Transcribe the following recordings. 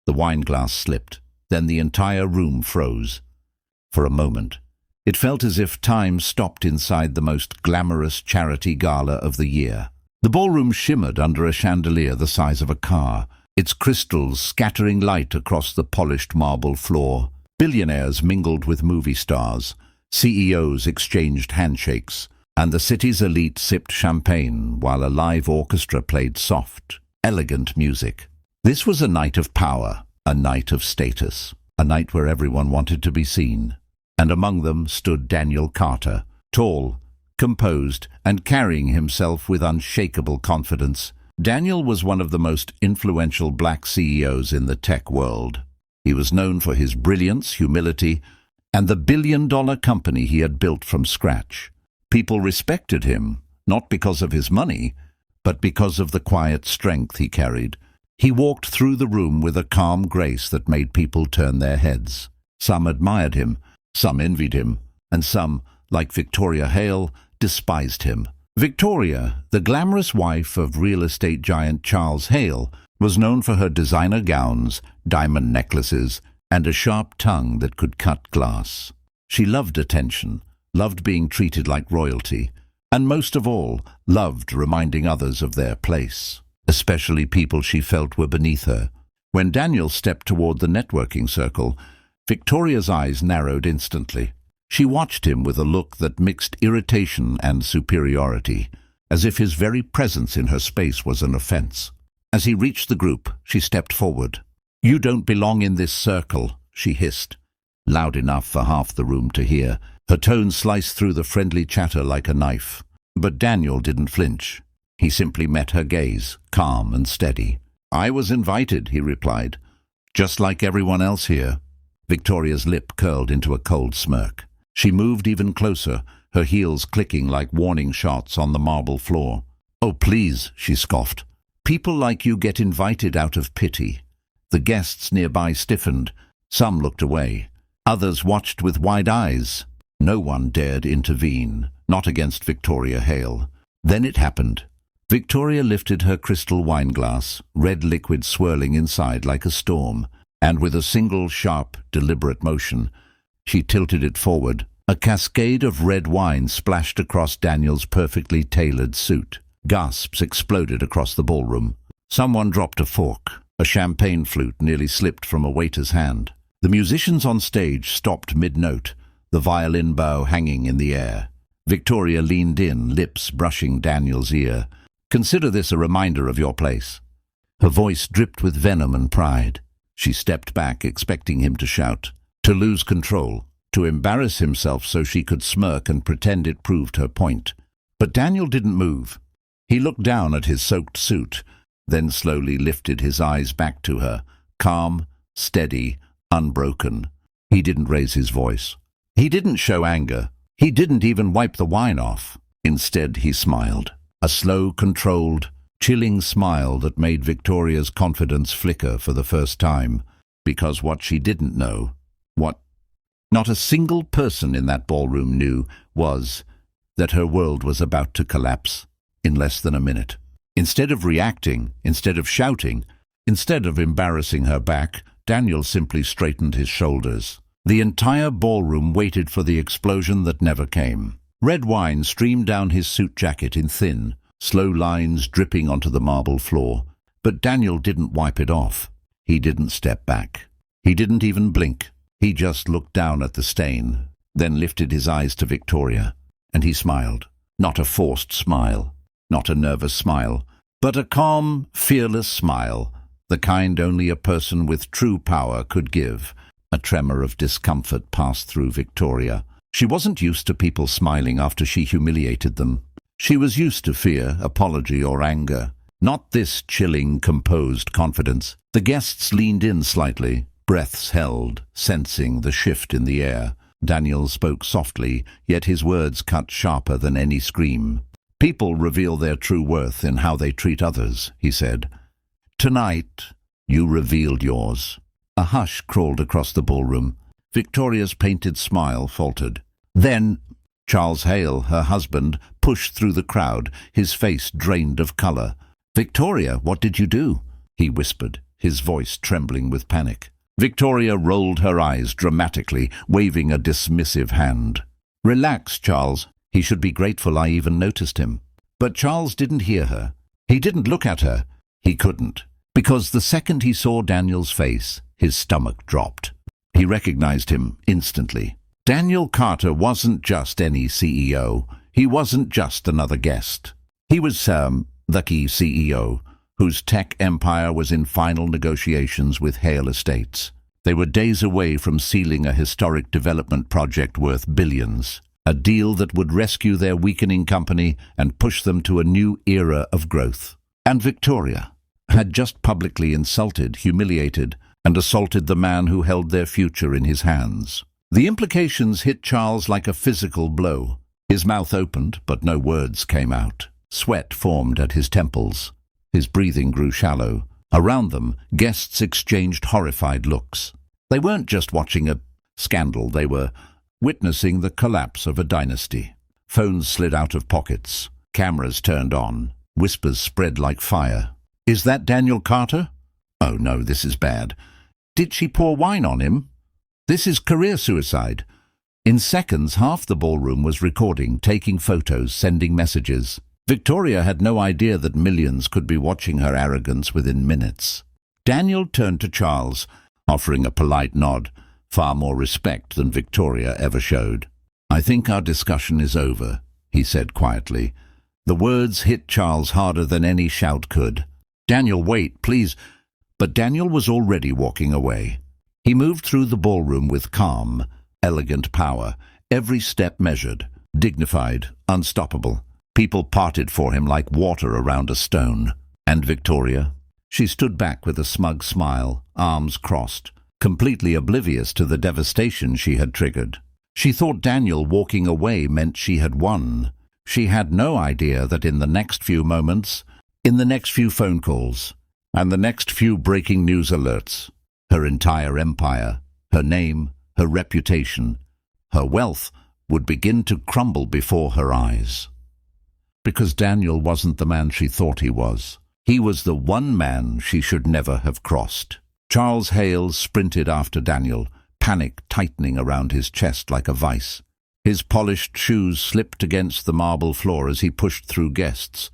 The wine glass slipped. Then the entire room froze. For a moment, it felt as if time stopped inside the most glamorous charity gala of the year. The ballroom shimmered under a chandelier the size of a car, its crystals scattering light across the polished marble floor. Billionaires mingled with movie stars, CEOs exchanged handshakes, and the city's elite sipped champagne while a live orchestra played soft, elegant music. This was a night of power, a night of status, a night where everyone wanted to be seen. And among them stood Daniel Carter, tall, composed, and carrying himself with unshakable confidence. Daniel was one of the most influential black CEOs in the tech world. He was known for his brilliance, humility, and the billion-dollar company he had built from scratch. People respected him, not because of his money, but because of the quiet strength he carried. He walked through the room with a calm grace that made people turn their heads. Some admired him, some envied him, and some, like Victoria Hale, despised him. Victoria, the glamorous wife of real estate giant Charles Hale, was known for her designer gowns, diamond necklaces, and a sharp tongue that could cut glass. She loved attention, loved being treated like royalty, and most of all, loved reminding others of their place, especially people she felt were beneath her. When Daniel stepped toward the networking circle, Victoria's eyes narrowed instantly. She watched him with a look that mixed irritation and superiority, as if his very presence in her space was an offense. As he reached the group, she stepped forward. "You don't belong in this circle," she hissed, loud enough for half the room to hear. Her tone sliced through the friendly chatter like a knife. But Daniel didn't flinch. He simply met her gaze, calm and steady. "I was invited," he replied, "just like everyone else here." Victoria's lip curled into a cold smirk. She moved even closer, her heels clicking like warning shots on the marble floor. "Oh, please," she scoffed. "People like you get invited out of pity." The guests nearby stiffened. Some looked away. Others watched with wide eyes. No one dared intervene, not against Victoria Hale. Then it happened. Victoria lifted her crystal wine glass, red liquid swirling inside like a storm, and with a single sharp, deliberate motion, she tilted it forward. A cascade of red wine splashed across Daniel's perfectly tailored suit. Gasps exploded across the ballroom. Someone dropped a fork. A champagne flute nearly slipped from a waiter's hand. The musicians on stage stopped mid-note, the violin bow hanging in the air. Victoria leaned in, lips brushing Daniel's ear. "Consider this a reminder of your place." Her voice dripped with venom and pride. She stepped back, expecting him to shout, to lose control, to embarrass himself so she could smirk and pretend it proved her point. But Daniel didn't move. He looked down at his soaked suit, then slowly lifted his eyes back to her, calm, steady, unbroken. He didn't raise his voice. He didn't show anger. He didn't even wipe the wine off. Instead, he smiled. A slow, controlled, chilling smile that made Victoria's confidence flicker for the first time, because what she didn't know, what not a single person in that ballroom knew, was that her world was about to collapse in less than a minute. Instead of reacting, instead of shouting, instead of embarrassing her back, Daniel simply straightened his shoulders. The entire ballroom waited for the explosion that never came. Red wine streamed down his suit jacket in thin, slow lines dripping onto the marble floor. But Daniel didn't wipe it off. He didn't step back. He didn't even blink. He just looked down at the stain, then lifted his eyes to Victoria, and he smiled. Not a forced smile, not a nervous smile, but a calm, fearless smile, the kind only a person with true power could give. A tremor of discomfort passed through Victoria. She wasn't used to people smiling after she humiliated them. She was used to fear, apology, or anger. Not this chilling, composed confidence. The guests leaned in slightly, breaths held, sensing the shift in the air. Daniel spoke softly, yet his words cut sharper than any scream. "People reveal their true worth in how they treat others," he said. "Tonight, you revealed yours." A hush crawled across the ballroom. Victoria's painted smile faltered. Then Charles Hale, her husband, pushed through the crowd, his face drained of color. "Victoria, what did you do?" he whispered, his voice trembling with panic. Victoria rolled her eyes dramatically, waving a dismissive hand. "Relax, Charles. He should be grateful I even noticed him." But Charles didn't hear her. He didn't look at her. He couldn't. Because the second he saw Daniel's face, his stomach dropped. He recognized him instantly. Daniel Carter wasn't just any CEO. He wasn't just another guest. He was the key CEO, whose tech empire was in final negotiations with Hale Estates. They were days away from sealing a historic development project worth billions, a deal that would rescue their weakening company and push them to a new era of growth. And Victoria had just publicly insulted, humiliated, and assaulted the man who held their future in his hands. The implications hit Charles like a physical blow. His mouth opened, but no words came out. Sweat formed at his temples. His breathing grew shallow. Around them, guests exchanged horrified looks. They weren't just watching a scandal, they were witnessing the collapse of a dynasty. Phones slid out of pockets. Cameras turned on. Whispers spread like fire. "Is that Daniel Carter? Oh no, this is bad. Did she pour wine on him? This is career suicide." In seconds, half the ballroom was recording, taking photos, sending messages. Victoria had no idea that millions could be watching her arrogance within minutes. Daniel turned to Charles, offering a polite nod, far more respect than Victoria ever showed. "I think our discussion is over," he said quietly. The words hit Charles harder than any shout could. "Daniel, wait, please." But Daniel was already walking away. He moved through the ballroom with calm, elegant power, every step measured, dignified, unstoppable. People parted for him like water around a stone. And Victoria? She stood back with a smug smile, arms crossed, completely oblivious to the devastation she had triggered. She thought Daniel walking away meant she had won. She had no idea that in the next few moments, in the next few phone calls, and the next few breaking news alerts, her entire empire, her name, her reputation, her wealth would begin to crumble before her eyes. Because Daniel wasn't the man she thought he was. He was the one man she should never have crossed. Charles Hale sprinted after Daniel, panic tightening around his chest like a vice. His polished shoes slipped against the marble floor as he pushed through guests,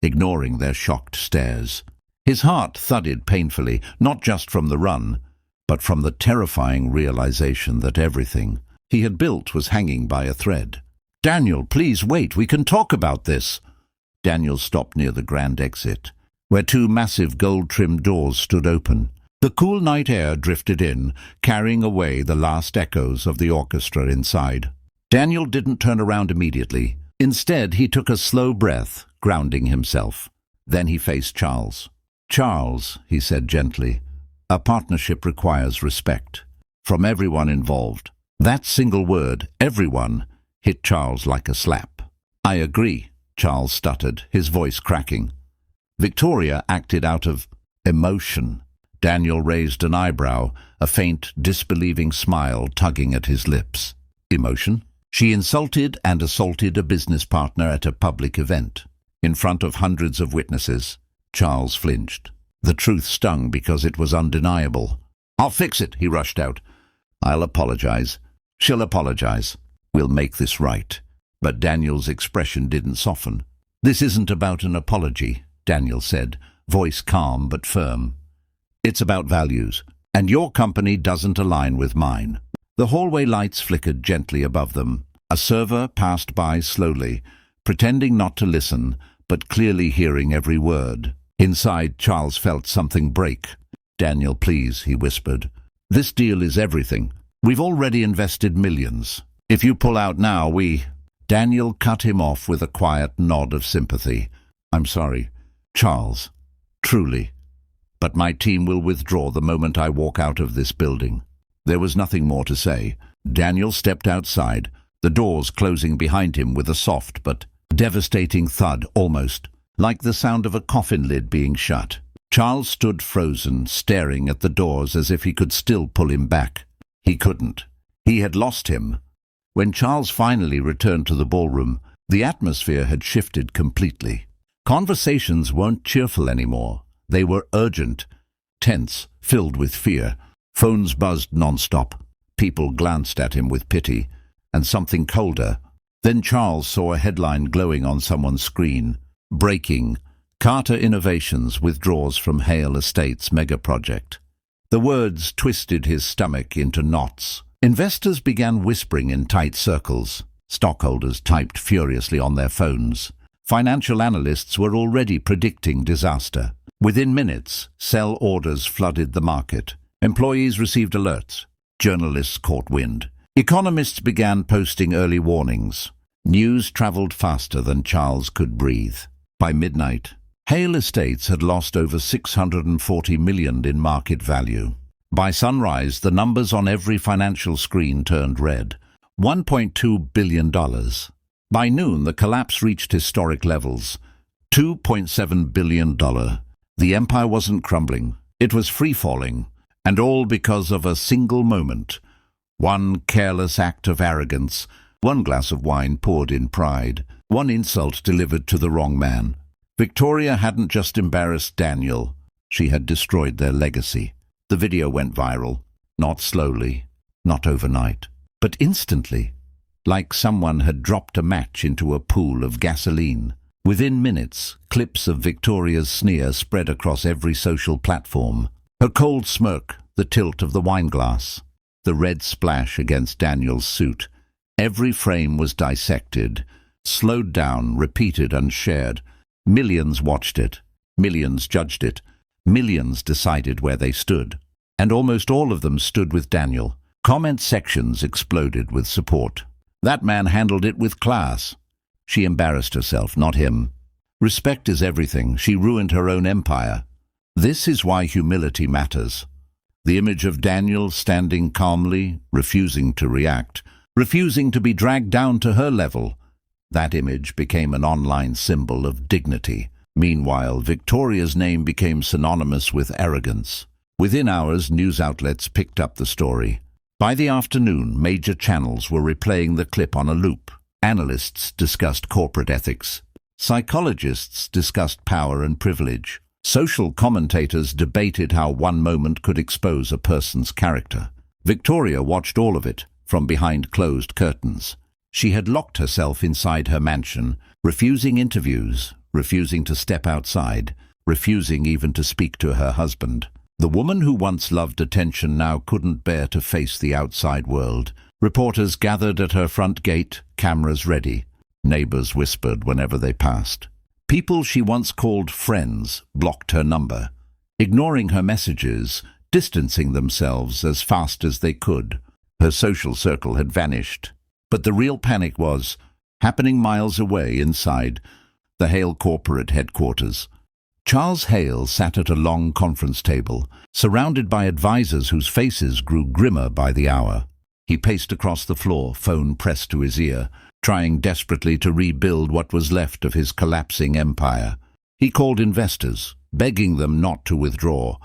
ignoring their shocked stares. His heart thudded painfully, not just from the run, but from the terrifying realization that everything he had built was hanging by a thread. "Daniel, please wait, we can talk about this." Daniel stopped near the grand exit, where two massive gold-trimmed doors stood open. The cool night air drifted in, carrying away the last echoes of the orchestra inside. Daniel didn't turn around immediately. Instead, he took a slow breath, grounding himself. Then he faced Charles. "Charles," he said gently, "a partnership requires respect. From everyone involved." That single word, everyone, hit Charles like a slap. "I agree," Charles stuttered, his voice cracking. Victoria acted out of emotion. Daniel raised an eyebrow, a faint, disbelieving smile tugging at his lips. Emotion? She insulted and assaulted a business partner at a public event. In front of hundreds of witnesses. Charles flinched. The truth stung because it was undeniable. "I'll fix it," he rushed out. "I'll apologize. She'll apologize. We'll make this right." But Daniel's expression didn't soften. "This isn't about an apology," Daniel said, voice calm but firm. "It's about values, and your company doesn't align with mine." The hallway lights flickered gently above them. A server passed by slowly, pretending not to listen, but clearly hearing every word. Inside, Charles felt something break. "Daniel, please," he whispered. "This deal is everything. We've already invested millions. If you pull out now, Daniel cut him off with a quiet nod of sympathy. "I'm sorry, Charles. Truly. But my team will withdraw the moment I walk out of this building." There was nothing more to say. Daniel stepped outside, the doors closing behind him with a soft but devastating thud, almost like the sound of a coffin lid being shut. Charles stood frozen, staring at the doors as if he could still pull him back. He couldn't. He had lost him. When Charles finally returned to the ballroom, the atmosphere had shifted completely. Conversations weren't cheerful anymore. They were urgent, tense, filled with fear. Phones buzzed non-stop. People glanced at him with pity, and something colder. Then Charles saw a headline glowing on someone's screen. Breaking. Carter Innovations withdraws from Hale Estates mega project. The words twisted his stomach into knots. Investors began whispering in tight circles. Stockholders typed furiously on their phones. Financial analysts were already predicting disaster. Within minutes, sell orders flooded the market. Employees received alerts. Journalists caught wind. Economists began posting early warnings. News traveled faster than Charles could breathe. By midnight, Hale Estates had lost over $640 million in market value. By sunrise, the numbers on every financial screen turned red. $1.2 billion. By noon, the collapse reached historic levels. $2.7 billion. The empire wasn't crumbling. It was free-falling. And all because of a single moment. One careless act of arrogance. One glass of wine poured in pride. One insult delivered to the wrong man. Victoria hadn't just embarrassed Daniel. She had destroyed their legacy. The video went viral. Not slowly, not overnight, but instantly. Like someone had dropped a match into a pool of gasoline. Within minutes, clips of Victoria's sneer spread across every social platform. Her cold smirk, the tilt of the wine glass, the red splash against Daniel's suit. Every frame was dissected, slowed down, repeated and shared. Millions watched it. Millions judged it. Millions decided where they stood. And almost all of them stood with Daniel. Comment sections exploded with support. That man handled it with class. She embarrassed herself, not him. Respect is everything. She ruined her own empire. This is why humility matters. The image of Daniel standing calmly, refusing to react, refusing to be dragged down to her level. That image became an online symbol of dignity. Meanwhile, Victoria's name became synonymous with arrogance. Within hours, news outlets picked up the story. By the afternoon, major channels were replaying the clip on a loop. Analysts discussed corporate ethics. Psychologists discussed power and privilege. Social commentators debated how one moment could expose a person's character. Victoria watched all of it, from behind closed curtains. She had locked herself inside her mansion, refusing interviews, refusing to step outside, refusing even to speak to her husband. The woman who once loved attention now couldn't bear to face the outside world. Reporters gathered at her front gate, cameras ready. Neighbors whispered whenever they passed. People she once called friends blocked her number, ignoring her messages, distancing themselves as fast as they could. Her social circle had vanished. But the real panic was happening miles away inside the Hale corporate headquarters. Charles Hale sat at a long conference table, surrounded by advisors whose faces grew grimmer by the hour. He paced across the floor, phone pressed to his ear, trying desperately to rebuild what was left of his collapsing empire. He called investors, begging them not to withdraw.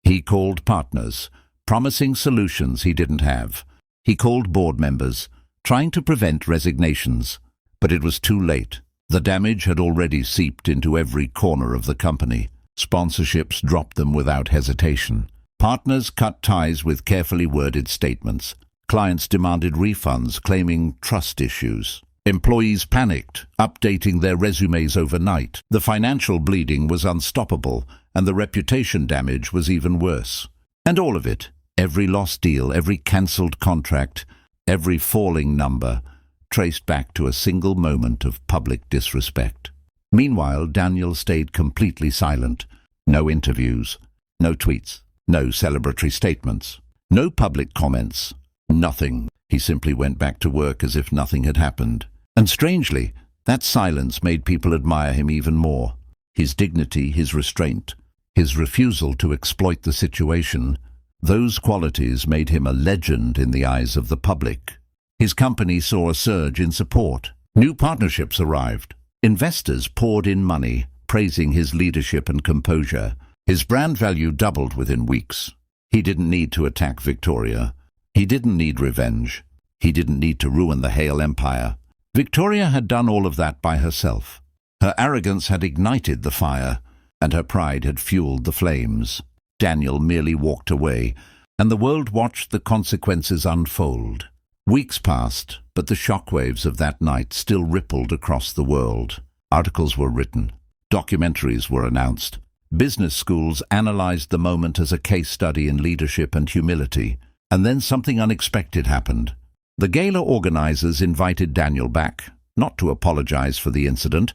He called partners, promising solutions he didn't have. He called board members, trying to prevent resignations. But it was too late. The damage had already seeped into every corner of the company. Sponsorships dropped them without hesitation. Partners cut ties with carefully worded statements. Clients demanded refunds, claiming trust issues. Employees panicked, updating their resumes overnight. The financial bleeding was unstoppable, and the reputation damage was even worse. And all of it, every lost deal, every cancelled contract, every falling number, traced back to a single moment of public disrespect. Meanwhile, Daniel stayed completely silent. No interviews, no tweets, no celebratory statements, no public comments, nothing. He simply went back to work as if nothing had happened. And strangely, that silence made people admire him even more. His dignity, his restraint, his refusal to exploit the situation, those qualities made him a legend in the eyes of the public. His company saw a surge in support. New partnerships arrived. Investors poured in money, praising his leadership and composure. His brand value doubled within weeks. He didn't need to attack Victoria. He didn't need revenge. He didn't need to ruin the Hale empire. Victoria had done all of that by herself. Her arrogance had ignited the fire, and her pride had fueled the flames. Daniel merely walked away, and the world watched the consequences unfold. Weeks passed, but the shockwaves of that night still rippled across the world. Articles were written. Documentaries were announced. Business schools analyzed the moment as a case study in leadership and humility. And then something unexpected happened. The gala organizers invited Daniel back, not to apologize for the incident,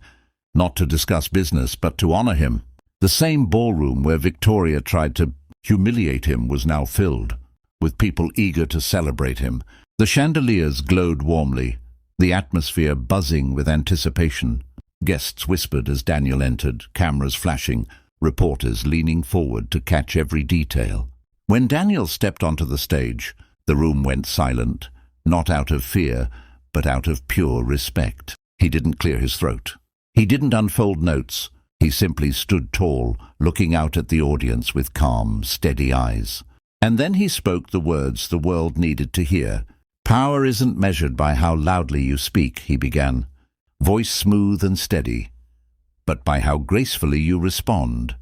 not to discuss business, but to honor him. The same ballroom where Victoria tried to humiliate him was now filled, with people eager to celebrate him. The chandeliers glowed warmly, the atmosphere buzzing with anticipation. Guests whispered as Daniel entered, cameras flashing, reporters leaning forward to catch every detail. When Daniel stepped onto the stage, the room went silent, not out of fear, but out of pure respect. He didn't clear his throat. He didn't unfold notes. He simply stood tall, looking out at the audience with calm, steady eyes. And then he spoke the words the world needed to hear. "Power isn't measured by how loudly you speak," he began, voice smooth and steady, "but by how gracefully you respond."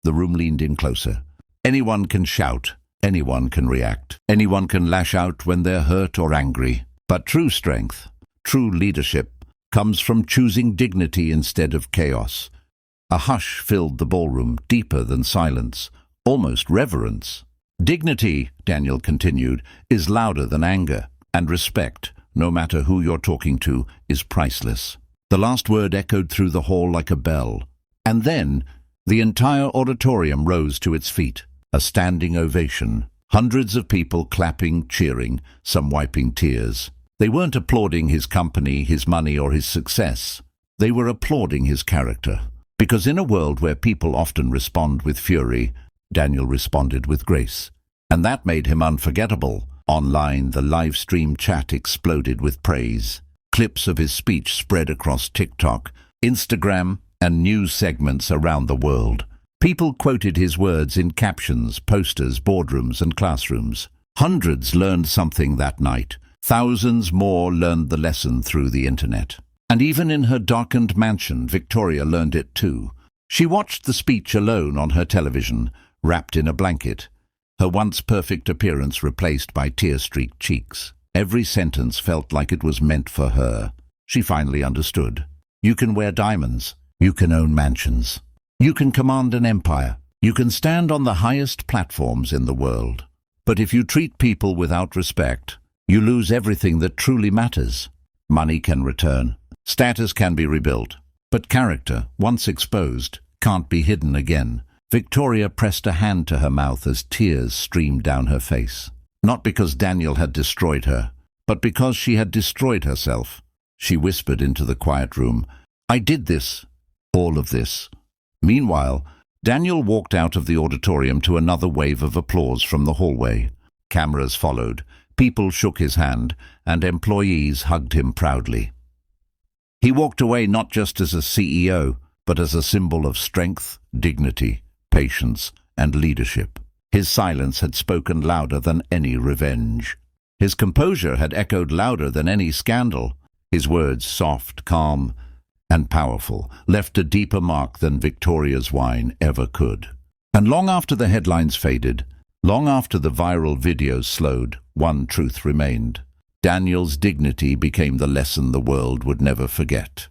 The room leaned in closer. Anyone can shout, anyone can react, anyone can lash out when they're hurt or angry. But true strength, true leadership, comes from choosing dignity instead of chaos. A hush filled the ballroom, deeper than silence, almost reverence. "Dignity," Daniel continued, "is louder than anger, and respect, no matter who you're talking to, is priceless." The last word echoed through the hall like a bell. And then the entire auditorium rose to its feet. A standing ovation. Hundreds of people clapping, cheering, some wiping tears. They weren't applauding his company, his money, or his success. They were applauding his character. Because in a world where people often respond with fury, Daniel responded with grace. And that made him unforgettable. Online, the live stream chat exploded with praise. Clips of his speech spread across TikTok, Instagram, and news segments around the world. People quoted his words in captions, posters, boardrooms, and classrooms. Hundreds learned something that night. Thousands more learned the lesson through the internet. And even in her darkened mansion, Victoria learned it too. She watched the speech alone on her television, wrapped in a blanket, her once perfect appearance replaced by tear-streaked cheeks. Every sentence felt like it was meant for her. She finally understood. You can wear diamonds. You can own mansions. You can command an empire. You can stand on the highest platforms in the world. But if you treat people without respect, you lose everything that truly matters. Money can return. Status can be rebuilt. But character, once exposed, can't be hidden again. Victoria pressed a hand to her mouth as tears streamed down her face. Not because Daniel had destroyed her, but because she had destroyed herself. She whispered into the quiet room, "I did this. All of this." Meanwhile, Daniel walked out of the auditorium to another wave of applause from the hallway. Cameras followed, people shook his hand, and employees hugged him proudly. He walked away not just as a CEO, but as a symbol of strength, dignity, patience, and leadership. His silence had spoken louder than any revenge. His composure had echoed louder than any scandal. His words, soft, calm, and powerful, left a deeper mark than Victoria's wine ever could. And long after the headlines faded, long after the viral videos slowed, one truth remained. Daniel's dignity became the lesson the world would never forget.